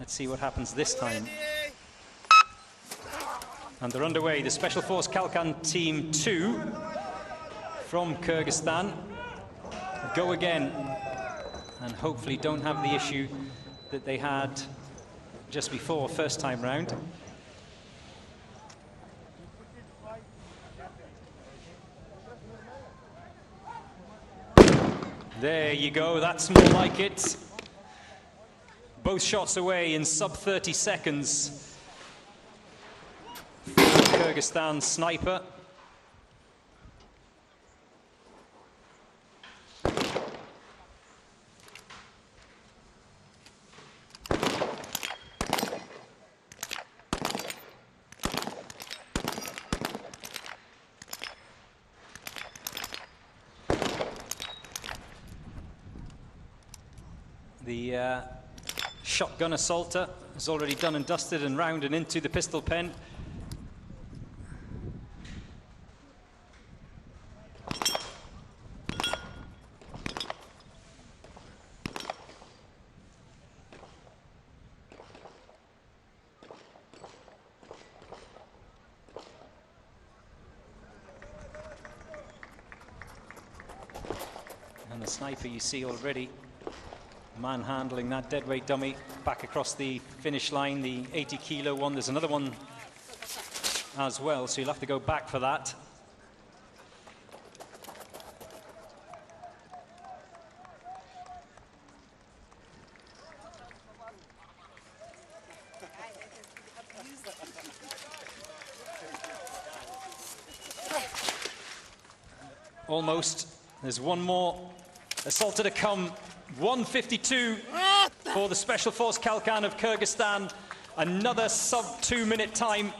Let's see what happens this time. And they're underway. The Special Force Kalkan Team 2 from Kyrgyzstan go again, and hopefully don't have the issue that they had just before, first time round. There you go, that's more like it. Both shots away in sub 30 seconds. Kyrgyzstan sniper. The shotgun assaulter is already done and dusted and round and into the pistol pen. And the sniper you see already manhandling that deadweight dummy back across the finish line, the 80-kilo one. There's another one as well, so you'll have to go back for that. Almost. There's one more assaulter to come. 1:52 for the Special Force Kalkan of Kyrgyzstan. Another sub 2-minute time.